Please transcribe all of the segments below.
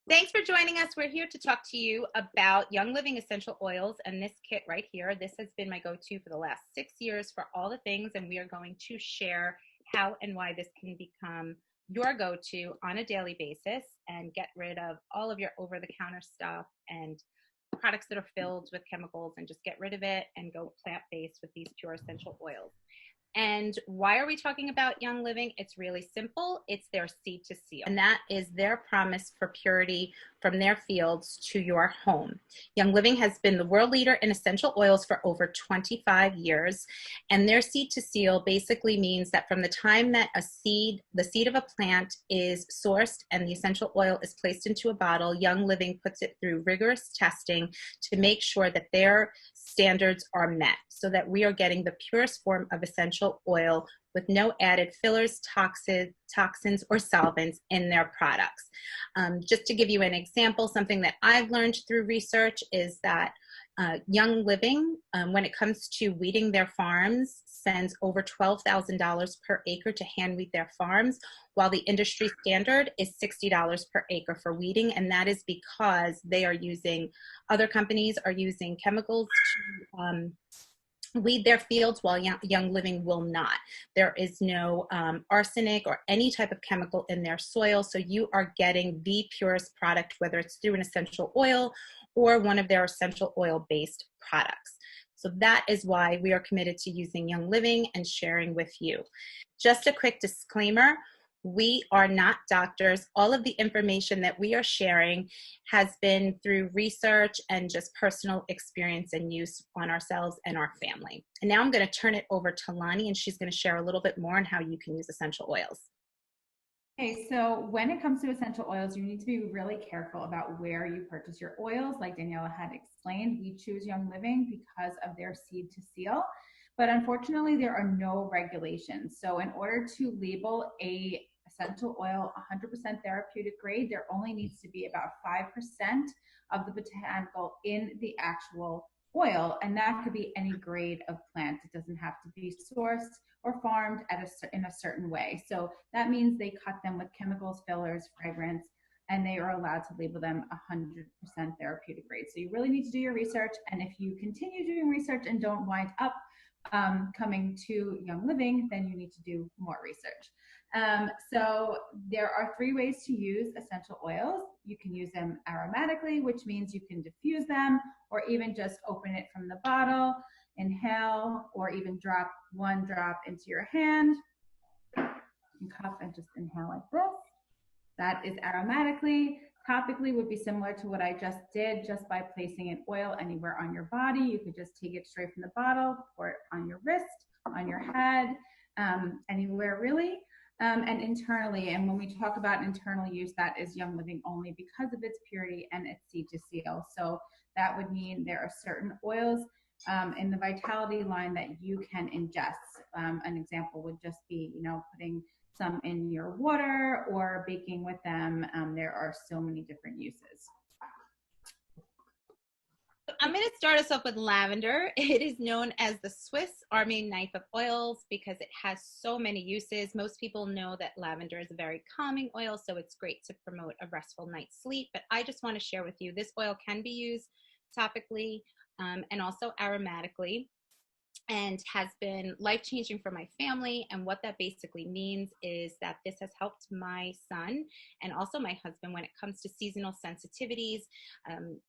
Thanks for joining us. We're here to talk to you about Young Living essential oils and this kit right here. This has been my go-to for the last 6 years for all the things, and we are going to share how and why this can become your go-to on a daily basis and get rid of all of your over-the-counter stuff and products that are filled with chemicals, and just get rid of it and go plant-based with these pure essential oils. And why are we talking about Young Living? It's really simple. It's their seed to seal. And that is their promise for purity from their fields to your home. Young Living has been the world leader in essential oils for over 25 years. And their seed to seal basically means that from the time that the seed of a plant is sourced and the essential oil is placed into a bottle, Young Living puts it through rigorous testing to make sure that their standards are met, so that we are getting the purest form of essential oil with no added fillers, toxins, or solvents in their products. Just to give you an example, something that I've learned through research is that Young Living, when it comes to weeding their farms, spends over $12,000 per acre to hand weed their farms, while the industry standard is $60 per acre for weeding. And that is because other companies are using chemicals to weed their fields, while Young Living will not. There is no arsenic or any type of chemical in their soil, so you are getting the purest product, whether it's through an essential oil or one of their essential oil-based products. So that is why we are committed to using Young Living and sharing with you. Just a quick disclaimer, we are not doctors. All of the information that we are sharing has been through research and just personal experience and use on ourselves and our family. And now I'm going to turn it over to Lonnie, and she's going to share a little bit more on how you can use essential oils. Okay, so when it comes to essential oils, you need to be really careful about where you purchase your oils. Like Daniela had explained, we choose Young Living because of their seed to seal. But unfortunately, there are no regulations. So in order to label a essential oil 100% therapeutic grade, there only needs to be about 5% of the botanical in the actual oil, and that could be any grade of plant. It doesn't have to be sourced or farmed in a certain way. So that means they cut them with chemicals, fillers, fragrance, and they are allowed to label them 100% therapeutic grade. So you really need to do your research, and if you continue doing research and don't wind up coming to Young Living, then you need to do more research. So there are 3 ways to use essential oils. You can use them aromatically, which means you can diffuse them, or even just open it from the bottle, inhale, or even drop 1 drop into your hand. You can cup and just inhale like this. That is aromatically. Topically would be similar to what I just did, just by placing an oil anywhere on your body. You could just take it straight from the bottle, pour it on your wrist, on your head, anywhere really. And internally, and when we talk about internal use, that is Young Living only because of its purity and its seed to seal. So that would mean there are certain oils in the Vitality line that you can ingest. An example would just be, putting some in your water or baking with them. There are so many different uses. I'm going to start us off with lavender. It is known as the Swiss Army knife of oils because it has so many uses. Most people know that lavender is a very calming oil, so it's great to promote a restful night's sleep. But I just want to share with you, this oil can be used topically and also aromatically, and has been life-changing for my family. And what that basically means is that this has helped my son and also my husband when it comes to seasonal sensitivities.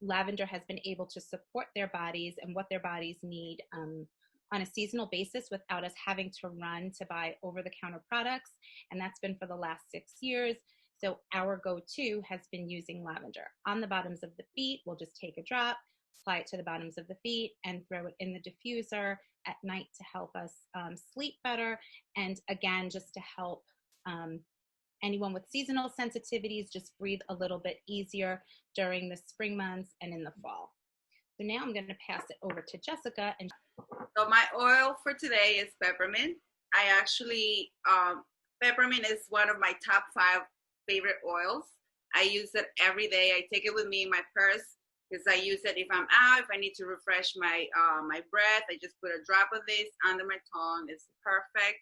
Lavender has been able to support their bodies and what their bodies need on a seasonal basis without us having to run to buy over-the-counter products. And that's been for the last 6 years. So our go-to has been using lavender. On the bottoms of the feet, we'll just take a drop, apply it to the bottoms of the feet, and throw it in the diffuser at night to help us sleep better. And again, just to help anyone with seasonal sensitivities just breathe a little bit easier during the spring months and in the fall. So now I'm going to pass it over to Jessica. So my oil for today is peppermint. I actually, peppermint is one of my top 5 favorite oils. I use it every day. I take it with me in my purse, because I use it if I'm out, if I need to refresh my my breath. I just put a drop of this under my tongue. It's perfect.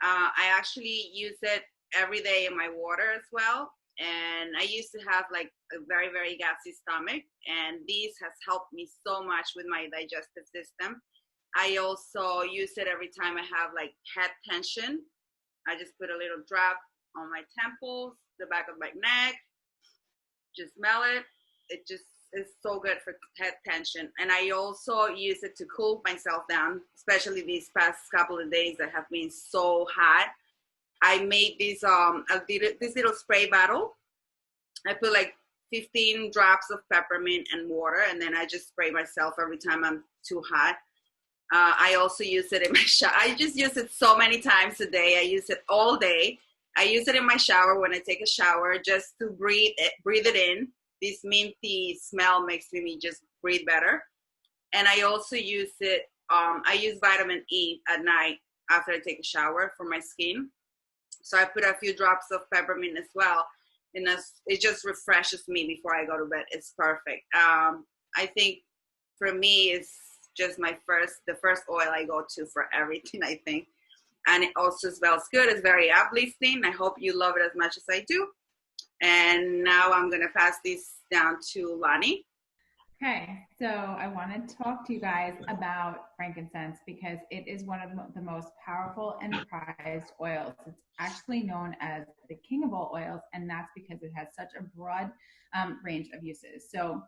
I actually use it every day in my water as well. and I used to have like a very, very gassy stomach, and this has helped me so much with my digestive system. I also use it every time I have like head tension. I just put a little drop on my temples, the back of my neck, just smell it. It just is so good for head tension. And I also use it to cool myself down, especially these past couple of days that have been so hot. I made this this little spray bottle. I put like 15 drops of peppermint and water, and then I just spray myself every time I'm too hot. I also use it in my shower. I just use it so many times a day. I use it all day. I use it in my shower when I take a shower, just to breathe it in. This minty smell makes me just breathe better. And I also use it, I use vitamin E at night after I take a shower for my skin. So I put a few drops of peppermint as well. And it just refreshes me before I go to bed. It's perfect. I think for me, it's just the first oil I go to for everything, I think. And it also smells good. It's very uplifting. I hope you love it as much as I do. And now I'm going to pass this down to Lonnie. Okay, so I want to talk to you guys about frankincense because it is one of the most powerful and prized oils. It's actually known as the king of all oils, and that's because it has such a broad range of uses. So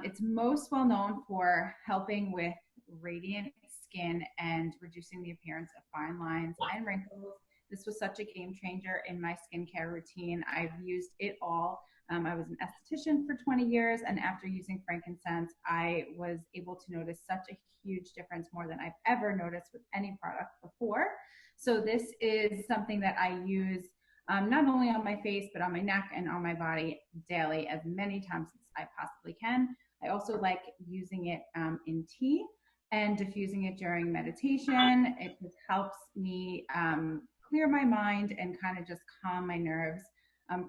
it's most well known for helping with radiant skin and reducing the appearance of fine lines and wrinkles. This was such a game changer in my skincare routine. I've used it all. I was an esthetician for 20 years, and after using frankincense, I was able to notice such a huge difference, more than I've ever noticed with any product before. So this is something that I use not only on my face, but on my neck and on my body daily, as many times as I possibly can. I also like using it in tea and diffusing it during meditation. It just helps me clear my mind and kind of just calm my nerves.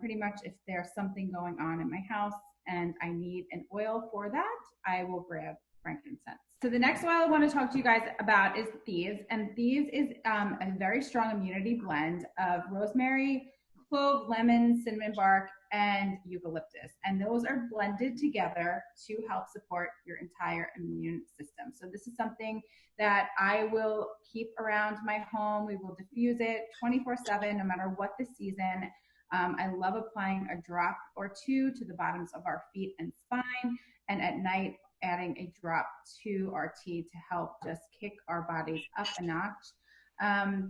Pretty much if there's something going on in my house and I need an oil for that, I will grab frankincense. So the next oil I want to talk to you guys about is Thieves. And Thieves is a very strong immunity blend of rosemary, clove, lemon, cinnamon bark, and eucalyptus. And those are blended together to help support your entire immune system. So this is something that I will keep around my home. We will diffuse it 24/7, no matter what the season. I love applying a drop or two to the bottoms of our feet and spine, and at night adding a drop to our tea to help just kick our bodies up a notch.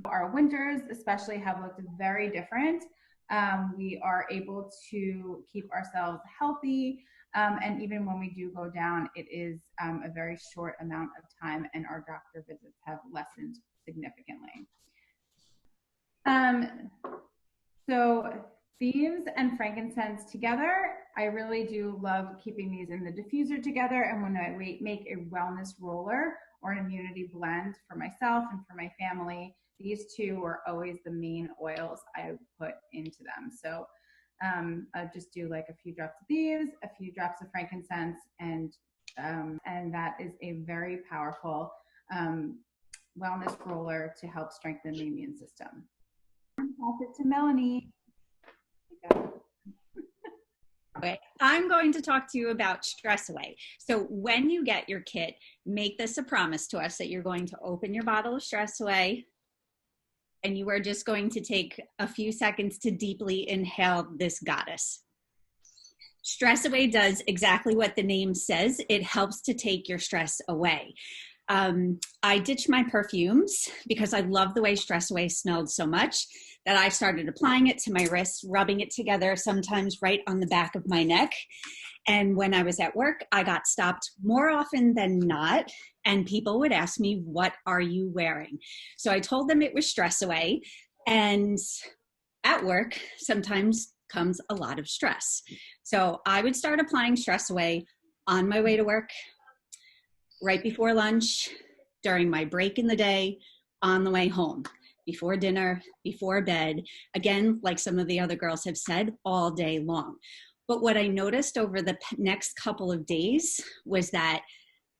Our winters especially have looked very different. We are able to keep ourselves healthy, and even when we do go down, it is a very short amount of time, and our doctor visits have lessened significantly. So Thieves and frankincense together, I really do love keeping these in the diffuser together. And when I make a wellness roller or an immunity blend for myself and for my family, these two are always the main oils I put into them. So I just do like a few drops of Thieves, a few drops of frankincense, and that is a very powerful wellness roller to help strengthen the immune system. Pass it to Melanie. Okay. I'm going to talk to you about Stress Away. So when you get your kit, make this a promise to us that you're going to open your bottle of Stress Away, and you are just going to take a few seconds to deeply inhale this goddess. Stress Away does exactly what the name says. It helps to take your stress away. I ditched my perfumes because I love the way Stress Away smelled so much that I started applying it to my wrists, rubbing it together, sometimes right on the back of my neck. And when I was at work, I got stopped more often than not, and people would ask me, "What are you wearing?" So I told them it was Stress Away. And at work, sometimes comes a lot of stress. So I would start applying Stress Away on my way to work, right before lunch, during my break in the day, on the way home, before dinner, before bed, again, like some of the other girls have said, all day long. But what I noticed over the next couple of days was that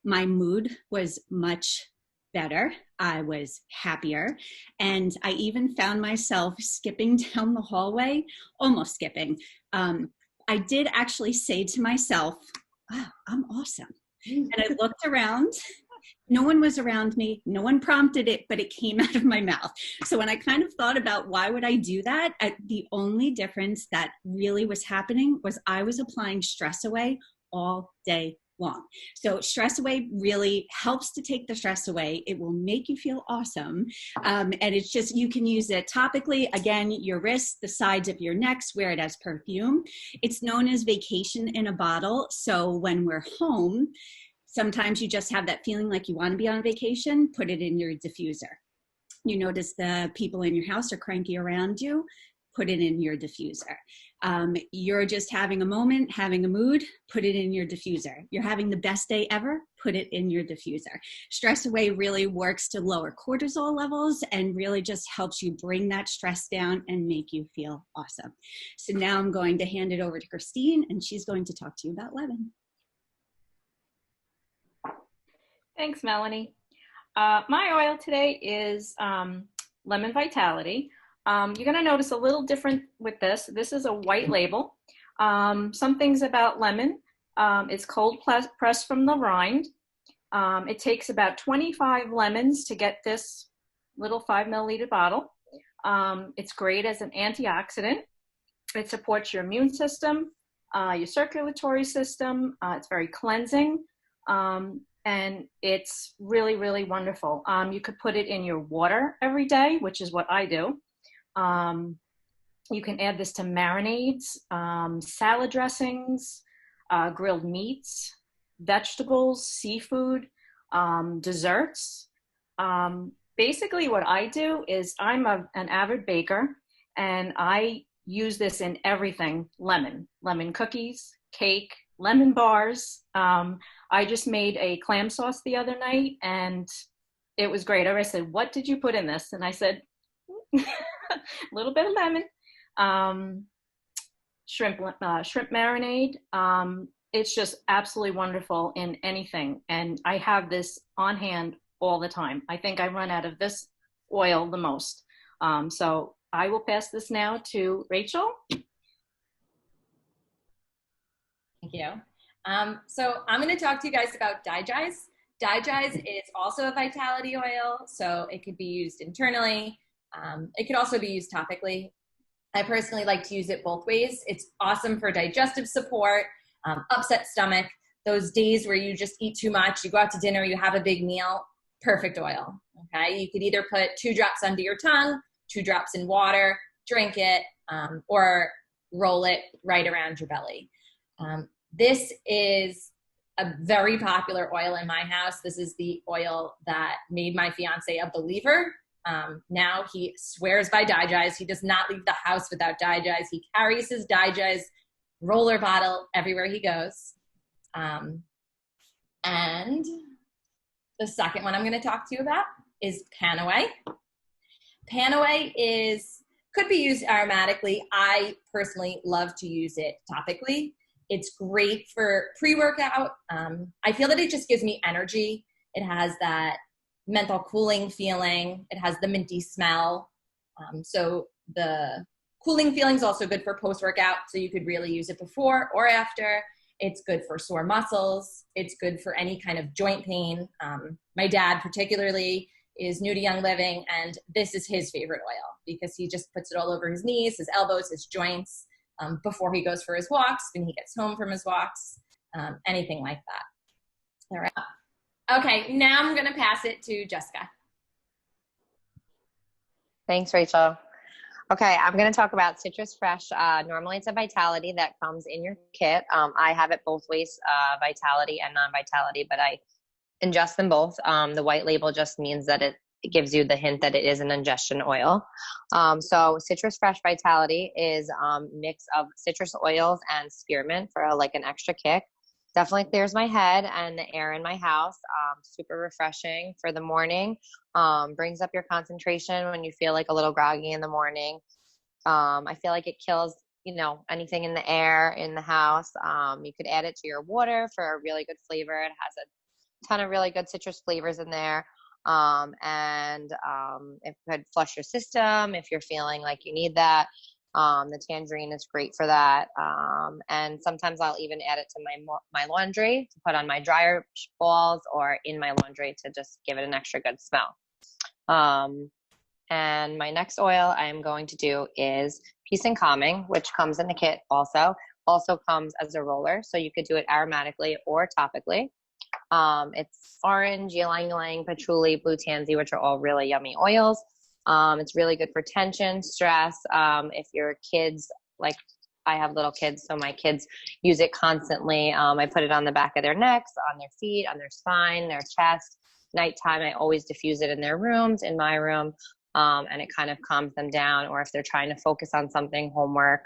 my mood was much better. I was happier. And I even found myself skipping down the hallway, almost skipping, I did actually say to myself, oh, I'm awesome. And I looked around. No one was around me. No one prompted it, but it came out of my mouth. So when I kind of thought about why would I do that, the only difference that really was happening was I was applying Stress Away all day long. So Stress Away really helps to take the stress away. It will make you feel awesome. And it's just, you can use it topically, again, your wrists, the sides of your necks, where it has perfume. It's known as vacation in a bottle. So when we're home, sometimes you just have that feeling like you want to be on vacation, put it in your diffuser. You notice the people in your house are cranky around you, put it in your diffuser. You're just having a moment, having a mood, put it in your diffuser. You're having the best day ever, put it in your diffuser. Stress Away really works to lower cortisol levels and really just helps you bring that stress down and make you feel awesome. So now I'm going to hand it over to Christine, and she's going to talk to you about lemon. Thanks, Melanie. My oil today is Lemon Vitality. You're going to notice a little different with this. This is a white label. Some things about lemon. It's cold pressed from the rind. It takes about 25 lemons to get this little 5 milliliter bottle. It's great as an antioxidant. It supports your immune system, your circulatory system. It's very cleansing. And it's really, really wonderful. You could put it in your water every day, which is what I do. You can add this to marinades, salad dressings, grilled meats, vegetables, seafood, desserts. Basically what I do is I'm an avid baker, and I use this in everything. Lemon cookies, cake, lemon bars. I just made a clam sauce the other night, and it was great. Everybody said, "What did you put in this?" And I said, a little bit of lemon, shrimp marinade. It's just absolutely wonderful in anything. And I have this on hand all the time. I think I run out of this oil the most. So I will pass this now to Rachel. Thank you. So I'm going to talk to you guys about Digize. Digize is also a vitality oil, so it could be used internally. It could also be used topically. I personally like to use it both ways. It's awesome for digestive support, upset stomach, those days where you just eat too much, you go out to dinner, you have a big meal, perfect oil, okay? You could either put 2 drops under your tongue, 2 drops in water, drink it, or roll it right around your belly. This is a very popular oil in my house. This is the oil that made my fiance a believer. Now he swears by Digize. He does not leave the house without Digize. He carries his Digize roller bottle everywhere he goes. And the second one I'm going to talk to you about is Panaway. Panaway could be used aromatically. I personally love to use it topically. It's great for pre-workout. I feel that it just gives me energy. It has that menthol cooling feeling. It has the minty smell. So the cooling feeling is also good for post-workout. So you could really use it before or after. It's good for sore muscles. It's good for any kind of joint pain. My dad particularly is new to Young Living, and this is his favorite oil because he just puts it all over his knees, his elbows, his joints, before he goes for his walks, when he gets home from his walks, anything like that. All right. Okay, now I'm going to pass it to Jessica. Thanks, Rachel. Okay, I'm going to talk about Citrus Fresh. Normally it's a Vitality that comes in your kit. I have it both ways, Vitality and non-Vitality, but I ingest them both. The white label just means that it gives you the hint that it is an ingestion oil. So Citrus Fresh Vitality is a mix of citrus oils and spearmint for like an extra kick. Definitely clears my head and the air in my house. Super refreshing for the morning. Brings up your concentration when you feel like a little groggy in the morning. I feel like it kills, anything in the air in the house. You could add it to your water for a really good flavor. It has a ton of really good citrus flavors in there. And it could flush your system if you're feeling like you need that. The tangerine is great for that. And sometimes I'll even add it to my laundry to put on my dryer balls or in my laundry to just give it an extra good smell. And my next oil I'm going to do is Peace and Calming, which comes in the kit also. Also comes as a roller, so you could do it aromatically or topically. It's orange, ylang ylang, patchouli, blue tansy, which are all really yummy oils. It's really good for tension, stress. If your kids, like I have little kids, so my kids use it constantly. I put it on the back of their necks, on their feet, on their spine, their chest. Nighttime, I always diffuse it in their rooms, in my room. And it kind of calms them down. Or if they're trying to focus on something, homework,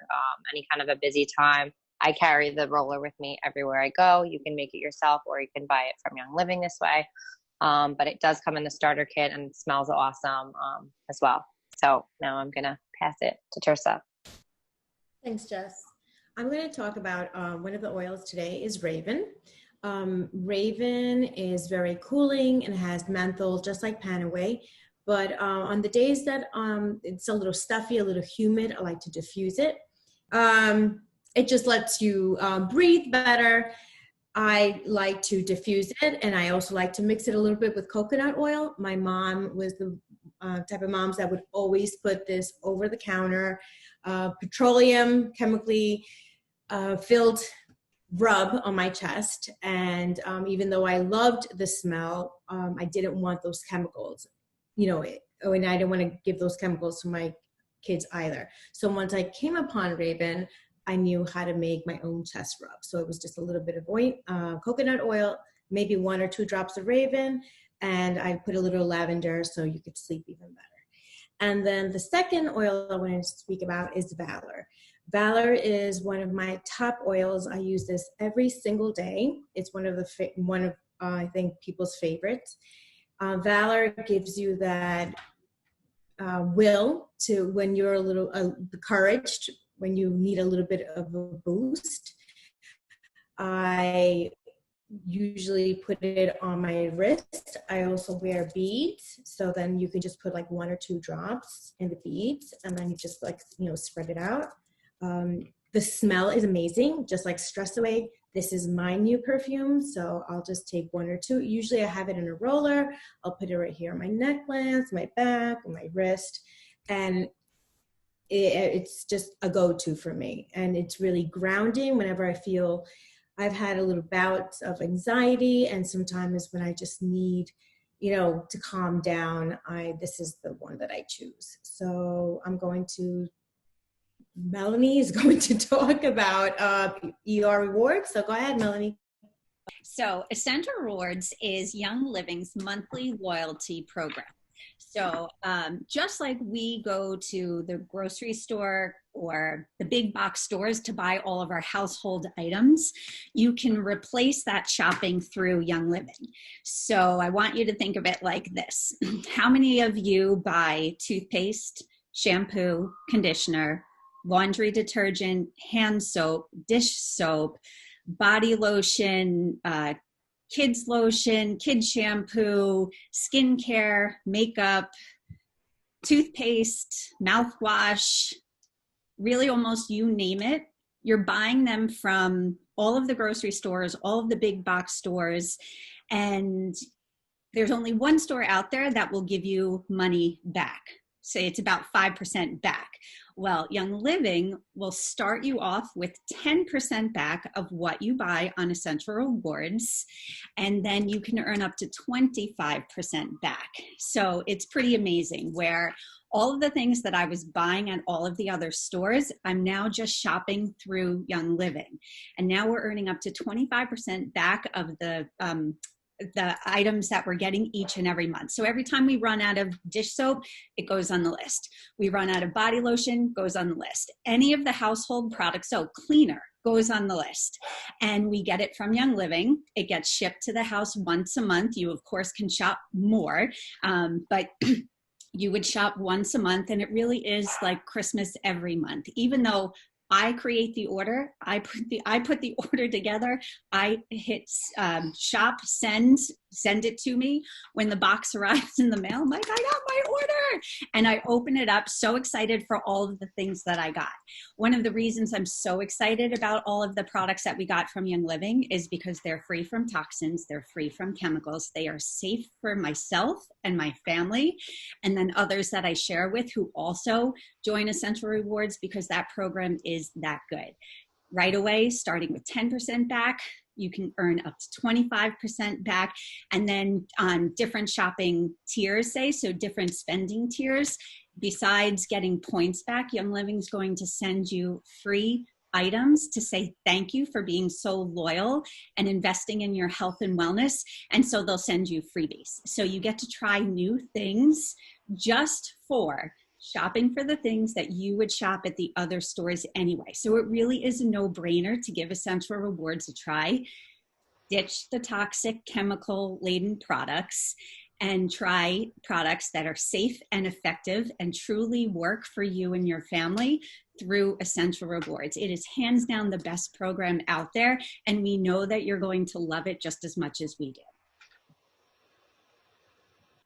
any kind of a busy time, I carry the roller with me everywhere I go. You can make it yourself, or you can buy it from Young Living this way. But it does come in the starter kit and it smells awesome as well. So now I'm going to pass it to Tirsa. Thanks, Jess. I'm going to talk about one of the oils today is Raven. Raven is very cooling and has menthol, just like Panaway. But on the days that it's a little stuffy, a little humid, I like to diffuse it. It just lets you breathe better. I like to diffuse it, and I also like to mix it a little bit with coconut oil. My mom was the type of moms that would always put this over the counter, petroleum, chemically filled rub on my chest. And even though I loved the smell, I didn't want those chemicals. And I didn't want to give those chemicals to my kids either. So once I came upon Raven, I knew how to make my own chest rub. So it was just a little bit of coconut oil, maybe 1 or 2 drops of Raven, and I put a little lavender so you could sleep even better. And then the second oil I want to speak about is Valor. Valor is one of my top oils. I use this every single day. It's one of I think people's favorites. Valor gives you that will to, when you're a little the courage, when you need a little bit of a boost. I usually put it on my wrist. I also wear beads, so then you can just put like 1 or 2 drops in the beads, and then you just spread it out. The smell is amazing, just like Stress Away. This is my new perfume, so I'll just take 1 or 2. Usually I have it in a roller. I'll put it right here on my necklace, my back, or my wrist, and it's just a go-to for me. And it's really grounding whenever I feel I've had a little bout of anxiety, and sometimes when I just need, to calm down, this is the one that I choose. So Melanie is going to talk about ER Rewards. So go ahead, Melanie. So Essential Rewards is Young Living's monthly loyalty program. So just like we go to the grocery store or the big box stores to buy all of our household items, you can replace that shopping through Young Living. So I want you to think of it like this. How many of you buy toothpaste, shampoo, conditioner, laundry detergent, hand soap, dish soap, body lotion, kids lotion, kids shampoo, skincare, makeup, toothpaste, mouthwash, really almost you name it. You're buying them from all of the grocery stores, all of the big box stores, and there's only one store out there that will give you money back. Say it's about 5% back. Well, Young Living will start you off with 10% back of what you buy on Essential Rewards, and then you can earn up to 25% back. So it's pretty amazing, where all of the things that I was buying at all of the other stores, I'm now just shopping through Young Living. And now we're earning up to 25% back of the items that we're getting each and every month. So every time we run out of dish soap, it goes on the list. We run out of body lotion, goes on the list. Any of the household products, so cleaner, goes on the list. And we get it from Young Living. It gets shipped to the house once a month. You, of course, can shop more, but you would shop once a month, and it really is like Christmas every month. Even though I create the order, I put the order together, I hit shop, send, send it to me when the box arrives in the mail. I'm like, I got my order. And I open it up, so excited for all of the things that I got. One of the reasons I'm so excited about all of the products that we got from Young Living is because they're free from toxins, they're free from chemicals, they are safe for myself and my family, and then others that I share with who also join Essential Rewards, because that program is that good. Right away, starting with 10% back, you can earn up to 25% back. And then on different shopping tiers, so different spending tiers, besides getting points back, Young Living's going to send you free items to say thank you for being so loyal and investing in your health and wellness. And so they'll send you freebies. So you get to try new things just for shopping for the things that you would shop at the other stores anyway. So it really is a no-brainer to give Essential Rewards a try. Ditch the toxic chemical-laden products and try products that are safe and effective and truly work for you and your family through Essential Rewards. It is hands down the best program out there, and we know that you're going to love it just as much as we do.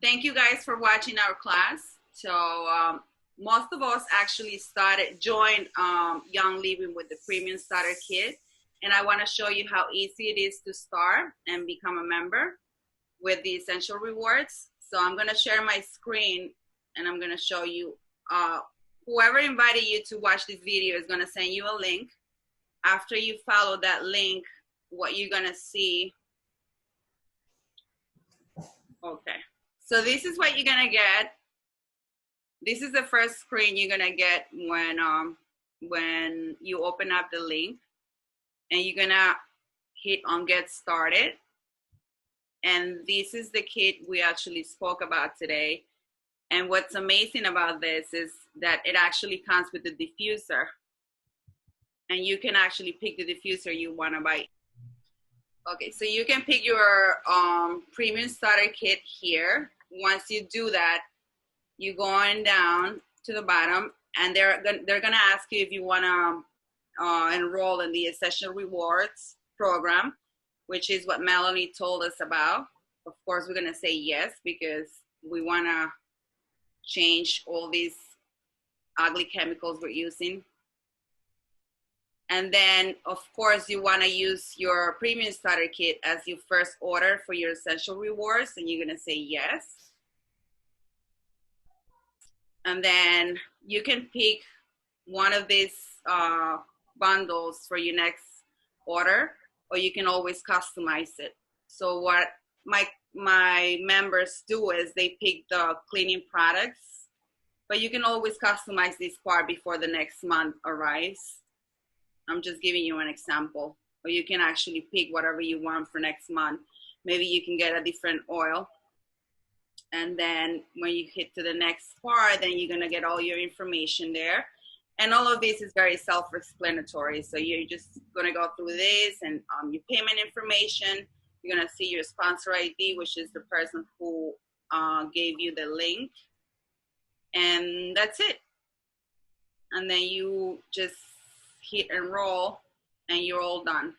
Thank you guys for watching our class. So most of us actually joined Young Living with the Premium Starter Kit. And I want to show you how easy it is to start and become a member with the Essential Rewards. So I'm going to share my screen and I'm going to show you, whoever invited you to watch this video is going to send you a link. After you follow that link, what you're going to see. Okay. So this is what you're going to get. This is the first screen you're gonna get when you open up the link, and you're gonna hit on Get Started. And this is the kit we actually spoke about today. And what's amazing about this is that it actually comes with the diffuser, and you can actually pick the diffuser you wanna buy. Okay, so you can pick your Premium Starter Kit here. Once you do that, you're going down to the bottom, and they're gonna ask you if you wanna enroll in the Essential Rewards program, which is what Melanie told us about. Of course, we're gonna say yes, because we wanna change all these ugly chemicals we're using. And then, of course, you wanna use your Premium Starter Kit as your first order for your Essential Rewards, and you're gonna say yes. And then you can pick one of these bundles for your next order, or you can always customize it. So what my members do is they pick the cleaning products, but you can always customize this part before the next month arrives. I'm just giving you an example. Or you can actually pick whatever you want for next month. Maybe you can get a different oil. And then when you hit to the next part, then you're gonna get all your information there. And all of this is very self-explanatory. So you're just gonna go through this and your payment information. You're gonna see your sponsor ID, which is the person who gave you the link. And that's it. And then you just hit enroll and you're all done.